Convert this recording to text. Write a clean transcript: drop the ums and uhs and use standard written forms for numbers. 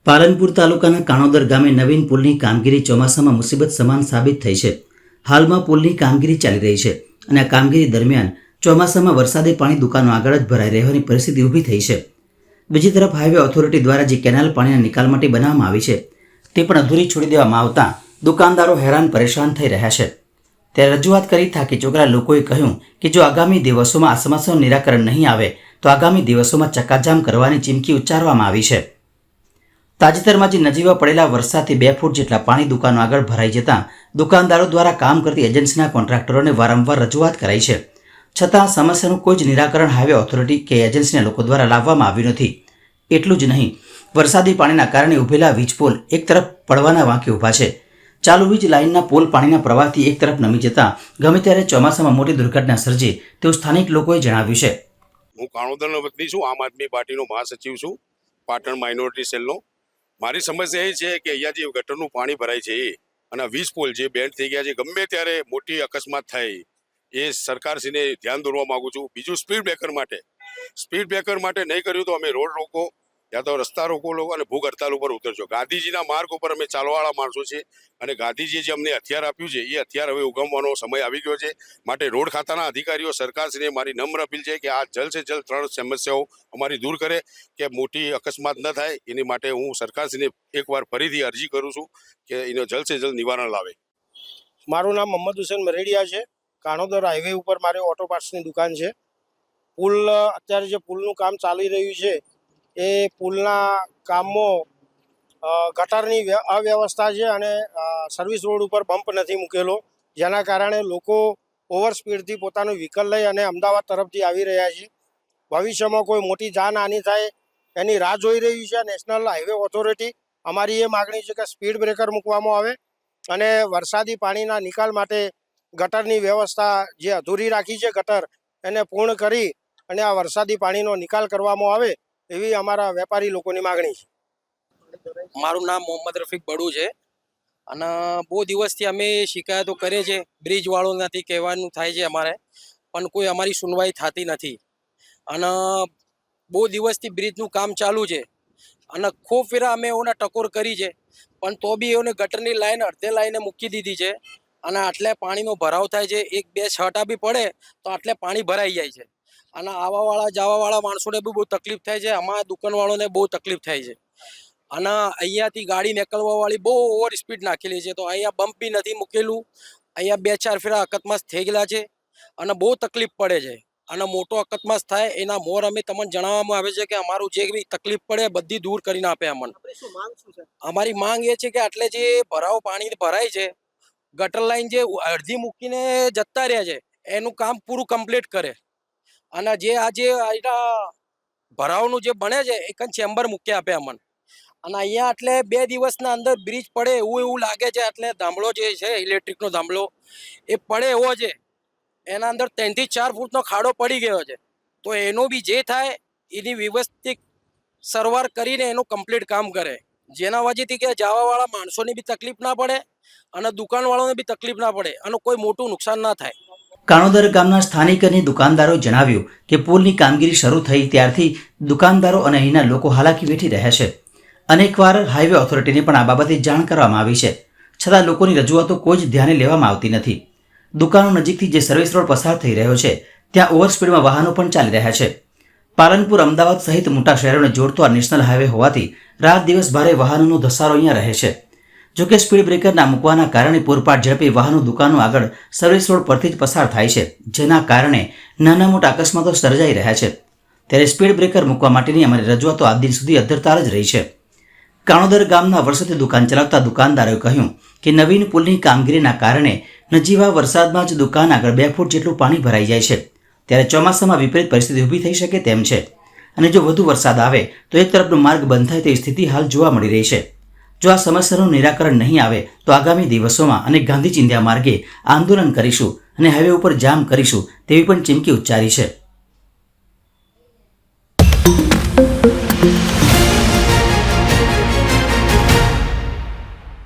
પાલનપુર તાલુકાના કાણોદર ગામે નવીન પુલની કામગીરી ચોમાસામાં મુસીબત સમાન સાબિત થઈ છે। હાલમાં પુલની કામગીરી ચાલી રહી છે અને આ કામગીરી દરમિયાન ચોમાસામાં વરસાદી પાણી દુકાનો આગળ જ ભરાઈ રહેવાની પરિસ્થિતિ ઊભી થઈ છે। બીજી તરફ હાઈવે ઓથોરિટી દ્વારા જે કેનાલ પાણીના નિકાલ માટે બનાવવામાં આવી છે તે પણ અધૂરી છોડી દેવામાં આવતા દુકાનદારો હેરાન પરેશાન થઈ રહ્યા છે। ત્યારે રજૂઆત કરી થાકી ચોકરા લોકોએ કહ્યું કે જો આગામી દિવસોમાં આ સમસ્યાનું નિરાકરણ નહીં આવે તો આગામી દિવસોમાં ચક્કાજામ કરવાની ચીમકી ઉચ્ચારવામાં આવી છે। તાજેતરમાં જે નજીવા પડેલા વરસાદથી 2 ફૂટ જેટલા પાણી દુકાનો આગળ ભરાઈ જતા દુકાનદારો દ્વારા કામ કરતી એજન્સીના કોન્ટ્રાક્ટરોને વારંવાર રજૂઆત કરાઈ છે, છતાં સમસ્યાનું કોઈ જ નિરાકરણ હાઈવે ઓથોરિટી કે એજન્સીના લોકો દ્વારા લાવવામાં આવ્યું નથી। એટલું જ નહીં, વરસાદી પાણીના કારણે ઉભેલા વીજ પોલ એક તરફ પડવાના વાંકે ઊભા છે। ચાલુ વીજ લાઇનના પોલ પાણીના પ્રવાહથી એક તરફ નમી જતા ગમે ત્યારે ચોમાસામાં મોટી દુર્ઘટના સર્જે તેવું સ્થાનિક લોકોએ જણાવ્યું છે। હું કાણોદરનો વતની છું, આમ આદમી પાર્ટીનો મહાસચિવ છું, પાટણ માઇનોરિટી સેલનો। મારી સમસ્યા એ છે કે અહીંયા જે ગટરનું પાણી ભરાય છે એ અને વીજ પોલ જે બેન્ડ થઈ ગયા છે, ગમે ત્યારે મોટી અકસ્માત થાય એ સરકારશ્રીને ધ્યાન દોરવા માંગુ છું। બીજું સ્પીડ બ્રેકર માટે નહીં કર્યું તો અમે રોડ રોકો યા તો રસ્તા રોકો લો અને ભૂખ હડતાલ ઉપર ઉતરજો। ગાંધીજીના માર્ગ ઉપર અમે ચાલવાવાળા માણસો છે અને ગાંધીજીએ જે અમને હથિયાર આપ્યું છે એ હથિયાર હવે ઉગમવાનો સમય આવી ગયો છે। માટે રોડ ખાતાના અધિકારીઓ સરકારશ્રીને મારી નમ્ર અપીલ છે કે આ જલ્દ સે જલ્દ 3 સમસ્યાઓ અમારી દૂર કરે કે મોટી અકસ્માત ન થાય। એની માટે હું સરકારશ્રીને એકવાર ફરીથી અરજી કરું છું કે એનો જલ્દ સે જલ્દ નિવારણ લાવે। મારું નામ મોહમ્મદ હુસૈન મરેડિયા છે। કાણોદર હાઈવે ઉપર મારી ઓટો પાર્ટ્સની દુકાન છે। પુલ અત્યારે જે પુલનું કામ ચાલી રહ્યું છે એ પુલના કામમાં ગટરની અવ્યવસ્થા છે અને સર્વિસ રોડ ઉપર બમ્પ નથી મૂકેલો, જેના કારણે લોકો ઓવર સ્પીડથી પોતાનું વ્હીકલ લઈ અને અમદાવાદ તરફથી આવી રહ્યા છે। ભવિષ્યમાં કોઈ મોટી જાનહાનિ થાય એની રાહ જોઈ રહી છે નેશનલ હાઈવે ઓથોરિટી। અમારી એ માગણી છે કે સ્પીડ બ્રેકર મૂકવામાં આવે અને વરસાદી પાણીના નિકાલ માટે ગટરની વ્યવસ્થા જે અધૂરી રાખી છે ગટર એને પૂર્ણ કરી અને આ વરસાદી પાણીનો નિકાલ કરવામાં આવે એવી અમારા વેપારી લોકોની માગણી છે। મારું નામ મોહમ્મદ રફીક બડુ છે અને બહુ દિવસથી અમે શિકાયતો કરીએ છીએ। બ્રિજ વાળો નથી કહેવાનું થાય છે અમારે, પણ કોઈ અમારી સુનવાઈ થતી નથી અને બહુ દિવસથી બ્રિજનું કામ ચાલુ છે અને ખૂબ ફેરા અમે એઓને ટકોર કરી છે, પણ તો બી એઓને ગટરની લાઈન અડધે લાઈને મૂકી દીધી છે અને આટલે પાણીનો ભરાવ થાય છે। 1-2 છાંટા બી પડે તો આટલે પાણી ભરાઈ જાય છે અને આવાવાળા જવાવાળા માણસોને બી બહુ તકલીફ થાય છે, અમારા દુકાનવાળાને બહુ તકલીફ થાય છે અને અહીંયાથી ગાડી નીકળવાવાળી બહુ ઓવર સ્પીડ નાખેલી છે, તો અહીંયા બમ્પ બી નથી મૂકેલું। અહીંયા 2-4 ફેરા અકસ્માત થઈ ગયેલા છે અને બહુ તકલીફ પડે છે અને મોટો અકસ્માત થાય એના મોર અમે તમને જણાવવામાં આવે છે કે અમારું જે બી તકલીફ પડે બધી દૂર કરીને આપે અમને। અમારી માંગ એ છે કે આટલે જે ભરાવ પાણી ભરાય છે, ગટર લાઈન જે અડધી મૂકીને જતા રહ્યા છે એનું કામ પૂરું કમ્પ્લીટ કરે અને જે આજે ભરાવનું જે બને છે એક ચેમ્બર મૂકી આપે અમને। અને અહીંયા એટલે 2 દિવસના અંદર બ્રિજ પડે એવું લાગે છે, એટલે થાંભલો જે છે ઇલેક્ટ્રિકનો થાંભલો એ પડે એવો છે, એના અંદર 3 થી 4 ફૂટનો ખાડો પડી ગયો છે। તો એનું બી જે થાય એની વ્યવસ્થિત સરવાર કરીને એનું કમ્પ્લીટ કામ કરે, જેના વજહથી કે જવાવાળા માણસોની બી તકલીફ ના પડે અને દુકાનવાળાને બી તકલીફ ના પડે અને કોઈ મોટું નુકસાન ના થાય। કાણોદર ગામના સ્થાનિક અને દુકાનદારોએ જણાવ્યું કે પુલની કામગીરી શરૂ થઈ ત્યારથી દુકાનદારો અને અહીંના લોકો હાલાકી વેઠી રહ્યા છે। અનેકવાર હાઈવે ઓથોરિટીને પણ આ બાબતે જાણ કરવામાં આવી છે, છતાં લોકોની રજૂઆતો કોઈ જ ધ્યાને લેવામાં આવતી નથી। દુકાનો નજીકથી જે સર્વિસ રોડ પસાર થઈ રહ્યો છે ત્યાં ઓવર સ્પીડમાં વાહનો પણ ચાલી રહ્યા છે। પાલનપુર, અમદાવાદ સહિત મોટા શહેરોને જોડતો આ નેશનલ હાઈવે હોવાથી રાત દિવસ ભારે વાહનોનો ધસારો અહીંયા રહે છે। જોકે સ્પીડ બ્રેકર ના મૂકવાના કારણે પૂરપાટ ઝડપે વાહનો દુકાનો આગળ સર્વિસ રોડ પરથી જ પસાર થાય છે, જેના કારણે નાના મોટા અકસ્માતો સર્જાઈ રહ્યા છે। ત્યારે સ્પીડ બ્રેકર મૂકવા માટેની અમારી રજૂઆતો આજ દિન સુધી અધ્ધરતાલ જ રહી છે। કાણોદર ગામના વર્ષોથી દુકાન ચલાવતા દુકાનદારોએ કહ્યું કે નવીન પુલની કામગીરીના કારણે નજીવા વરસાદમાં જ દુકાન આગળ 2 ફૂટ જેટલું પાણી ભરાઈ જાય છે। ત્યારે ચોમાસામાં વિપરીત પરિસ્થિતિ ઊભી થઈ શકે તેમ છે અને જો વધુ વરસાદ આવે તો એક તરફનો માર્ગ બંધ થાય તેવી સ્થિતિ હાલ જોવા મળી રહી છે। જો આ સમસ્યાનું નિરાકરણ નહીં આવે તો આગામી દિવસોમાં અને ગાંધી ચિંધ્યા માર્ગે આંદોલન કરીશું અને હાઈવે ઉપર જામ કરીશું તેવી પણ ચીમકી ઉચ્ચારી છે।